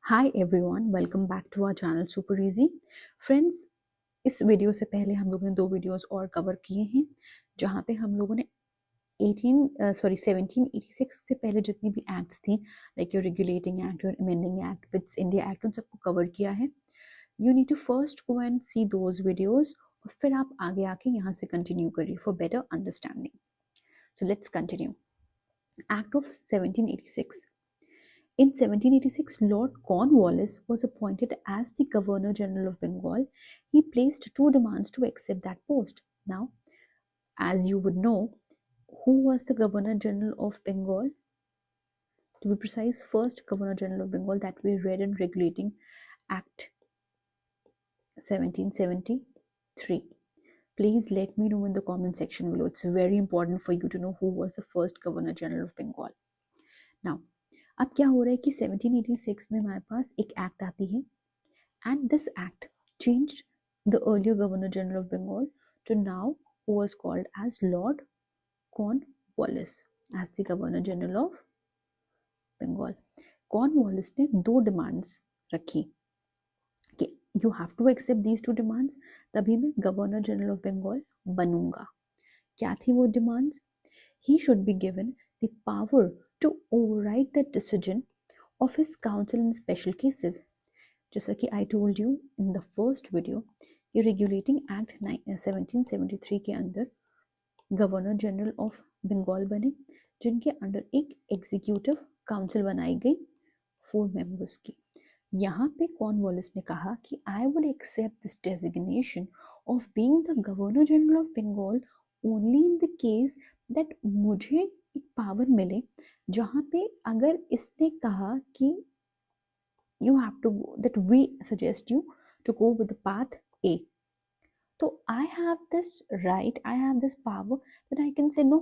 Hi everyone, welcome back to our channel Super Easy. Friends, इस video से पहले हम लोगों ने दो वीडियोस और कवर किए हैं जहाँ पे हम लोगों ने 1786 से पहले जितनी भी एक्ट्स थी like your regulating act, your amending act, Pitt's India act, उन सबको कवर किया है. You need to first go and see those videos और फिर आप आगे आके यहाँ से कंटिन्यू करिए for better understanding. So let's continue. Act of 1786. In 1786, Lord Cornwallis was appointed as the Governor General of Bengal. He placed two demands to accept that post. Now, as you would know, who was the Governor General of Bengal? To be precise, first Governor General of Bengal that we read in Regulating Act 1773. Please let me know in the comment section below. It's very important for you to know who was the first Governor General of Bengal. Now, अब क्या हो रहा है कि 1786 में हमारे पास एक act आती है and this act changed the earlier governor general of Bengal to now who was called as lord Cornwallis as the governor general of Bengal. Cornwallis ने दो डिमांड्स रखी कि you have to accept these two demands, तभी मैं governor general of Bengal बनूंगा. क्या थी वो demands? He should be given the power to override the decision of his council in special cases. जैसा कि I told you in the first video, ये Regulating Act 1773 के अंदर गवर्नर जनरल ऑफ बंगाल बने, जिनके अंडर एक एग्जीक्यूटिव काउंसिल बनाई गई 4 मेंबर्स की. यहाँ पे कॉर्नवालिस ने कहा कि I would accept this designation of being the governor general of Bengal only in the case that मुझे एक पावर मिले जहाँ पे अगर इसने कहा कि you have to go, that we suggest you to go with the path A, तो I have this right, I have this power that I can say no,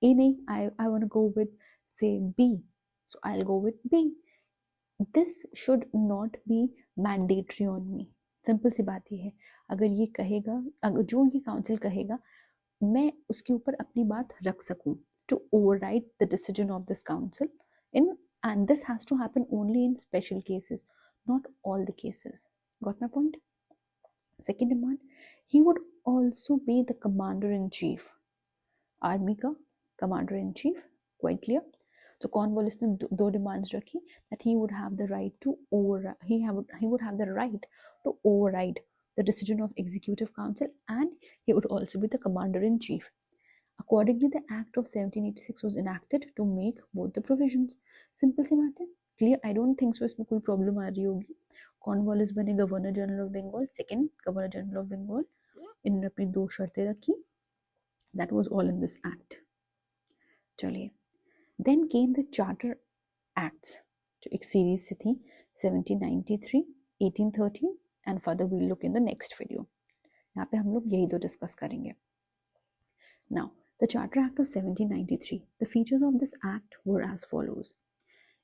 A नहीं, I want to go with say B, so I will go with B. This should not be mandatory on me. Simple सी बात ये है, अगर ये कहेगा, अगर जो ये काउंसिल कहेगा मैं उसके ऊपर अपनी बात रख सकूं to override the decision of this council and this has to happen only in special cases, not all the cases. Got my point? Second demand, he would also be the commander in chief, army का commander in chief. Quite clear? So Cornwallis ने दो demands रखी that he would have the right to override the decision of executive council and he would also be the commander in chief. Accordingly, the Act of 1786 was enacted to make both the provisions. Simple सी बात है, clear? I don't think so इसमें कोई problem आ रही होगी. Cornwallis बने governor general of Bengal, second governor general of Bengal. इन्होंने अपनी दो शर्तें रखी. That was all in this act. चलिए, then came the Charter Acts, जो एक सीरीज से थी 1793, 1813 and further we'll look in the next video. यहाँ पे हम लोग यही दो डिस्कस करेंगे. Now, the Charter Act of 1793, the features of this act were as follows.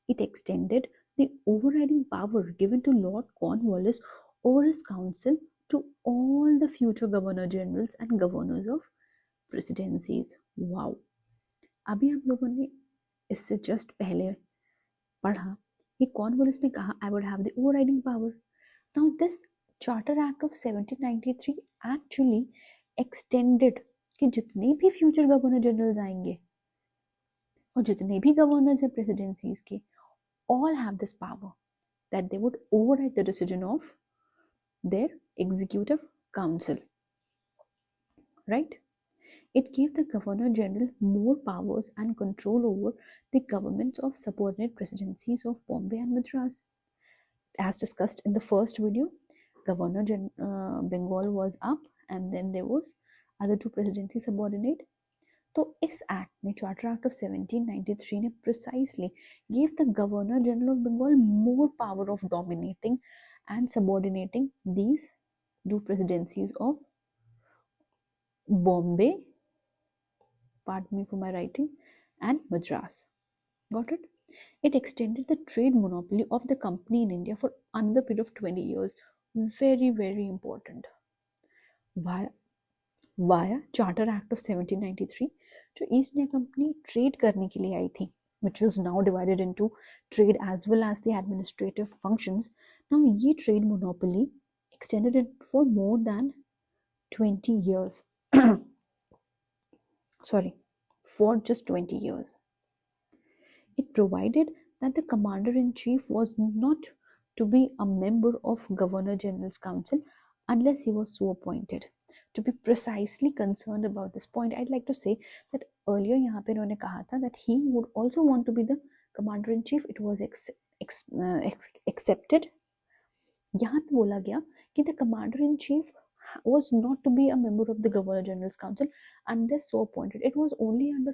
It extended the overriding power given to Lord Cornwallis over his council to all the future governor generals and governors of presidencies. Wow! अभी हम लोगों ने इससे just पहले पढ़ा कि Cornwallis ने कहा I would have the overriding power. Now this Charter Act of 1793 actually extended कि जितने भी फ्यूचर गवर्नर जनरल्स आएंगे और जितने भी गवर्नर्स हैं प्रेसिडेंसीज के, all have this power that they would override the decision of their executive council. Right? It gave the governor general more powers and control over the governments of subordinate presidencies of Bombay and Madras. As discussed in the first video, Governor Bengal was up and then there was other two presidency subordinate. तो इस act ने, charter act of 1793 ने precisely gave the governor general of Bengal more power of dominating and subordinating these two presidencies of Bombay, pardon me for my writing, and Madras. Got it? It extended the trade monopoly of the company in India for another period of 20 years. Very, very important. Via Charter Act of 1793, जो east India company trade करने के लिए आई थी which was now divided into trade as well as the administrative functions. Now ye trade monopoly extended it for more than 20 years. Sorry, for just 20 years. It provided that the commander-in-chief was not to be a member of Governor General's Council unless he was so appointed. To be precisely concerned about this point, I'd like to say that earlier यहाँ पे उन्होंने कहा था that he would also want to be the commander-in-chief. It was accepted. यहाँ पे बोला गया कि the commander-in-chief was not to be a member of the Governor General's Council unless so appointed. It was only under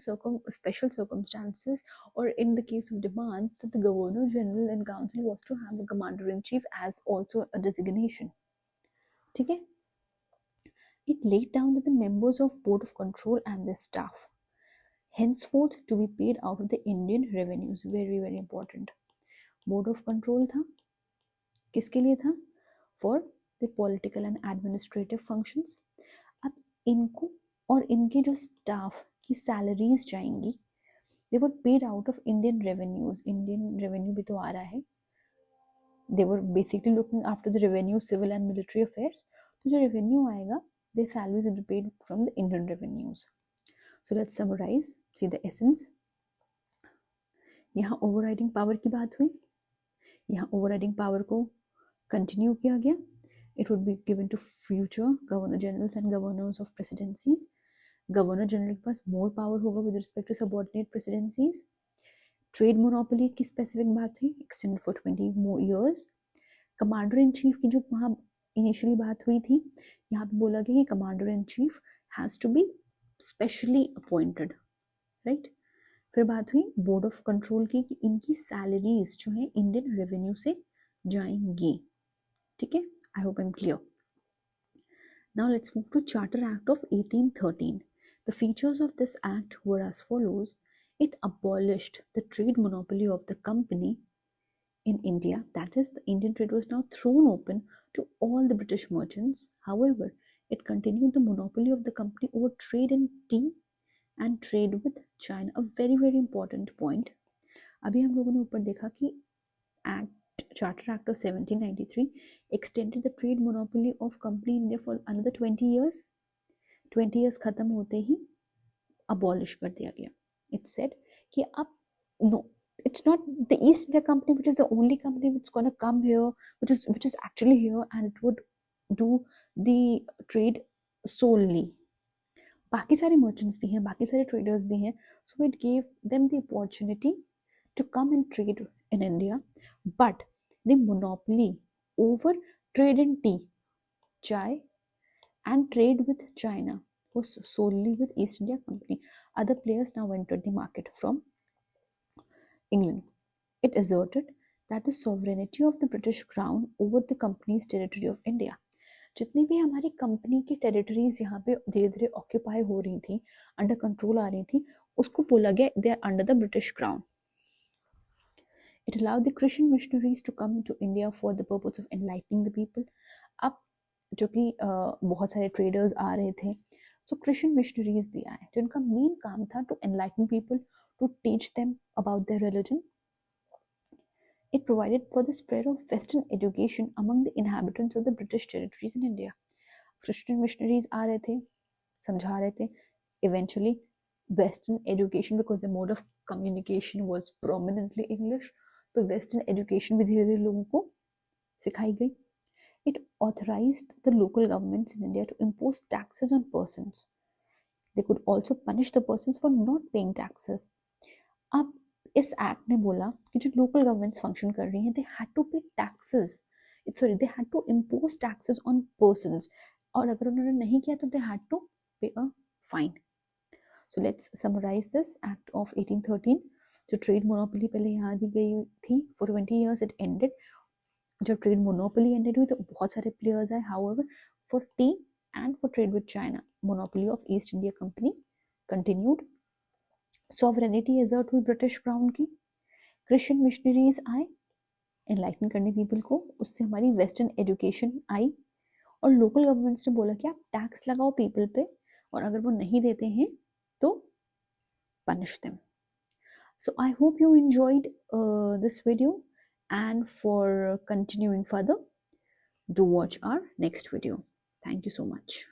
special circumstances or in the case of demand that the Governor General and Council was to have the Commander-in-Chief as also a designation. ठीक है? It laid down that the members of Board of Control and their staff henceforth to be paid out of the Indian revenues. Very very important. Board of Control था किसके लिए था? For the political and administrative functions. अब इनको और इनके जो staff की सैलरीज जाएंगी, they were paid out of Indian revenues. Indian revenue भी तो आ रहा है. They were basically looking after the revenue, civil and military affairs. तो जो revenue आएगा, their salaries will be paid from the Indian revenues. So let's summarize. See the essence. यहाँ overriding power की बात हुई. यहाँ overriding power को continue किया गया. It would be given to future governor generals and governors of presidencies. Governor general के पास more power होगा with respect to subordinate presidencies. Trade monopoly की specific बात हुई, extended for 20 more years. Commander in chief की जो वहाँ initially बात हुई थी, यहाँ पे बोला गया कि commander in chief has to be specially appointed, right? फिर बात हुई बोर्ड ऑफ कंट्रोल की कि इनकी सैलरीज जो है इंडियन रेवेन्यू से जाएंगी. ठीक है, I hope I am clear. Now let's move to Charter Act of 1813. The features of this act were as follows. It abolished the trade monopoly of the company in India. That is, the Indian trade was now thrown open to all the British merchants. However, it continued the monopoly of the company over trade in tea and trade with China. A very very important point. अभी हम लोगों ने ऊपर देखा कि Charter Act of 1793 extended the trade monopoly of company in India for another 20 years. 20 years खत्म होते ही abolish कर दिया गया. It said कि अब no, it's not the East India Company which is the only company which is going to come here, which is actually here and it would do the trade solely. बाकी सारे merchants भी हैं, बाकी सारे traders भी हैं. So it gave them the opportunity to come and trade in India, but the monopoly over trade in tea, chai and trade with China was solely with East India Company. Other players now entered the market from England. It asserted that the sovereignty of the British Crown over the company's territory of India. जितनी भी हमारी company की territories यहाँ पे धीरे धीरे occupy हो रही थी, अंडर कंट्रोल आ रही थी, उसको बोला गया they are under the British crown. It allowed the Christian missionaries to come to India for the purpose of enlightening the people. अब जो कि बहुत सारे ट्रेडर्स आ रहे थे, so Christian missionaries भी आए, जिनका मेन काम था to enlighten people, to teach them about their religion. It provided for the spread of Western education among the inhabitants of the British territories in India. Christian missionaries आ रहे थे, समझा रहे थे. Eventually, Western education, because the mode of communication was prominently English, तो western education भी धीरे धीरे लोगों को सिखाई गई. It authorised the local governments in India to impose taxes on persons. They could also punish the persons for not paying taxes. अब इस एक्ट ने बोला कि जो लोकल गवर्नमेंट्स फंक्शन कर रही हैं, they had to pay taxes, they had to impose taxes on persons, और अगर उन्होंने नहीं किया तो दे हैड टू पे a fine. So let's summarize this Act of 1813. जो ट्रेड मोनोपोली पहले यहाँ दी गई थी for 20 years, it ended. जब ट्रेड मोनोपोली एंडेड हुई तो बहुत सारे प्लेयर्स आए. However, for tea and for trade with China, monopoly of East India Company continued. Sovereignty assert हुई ब्रिटिश क्राउन की. क्रिश्चियन मिशनरीज आए एनलाइटन करने पीपल को, उससे हमारी वेस्टर्न एजुकेशन आई, और लोकल गवर्नमेंट्स ने बोला कि आप टैक्स लगाओ पीपल पे, और अगर वो नहीं देते हैं तो punish them. So I hope you enjoyed this video, and for continuing further, do watch our next video. Thank you so much.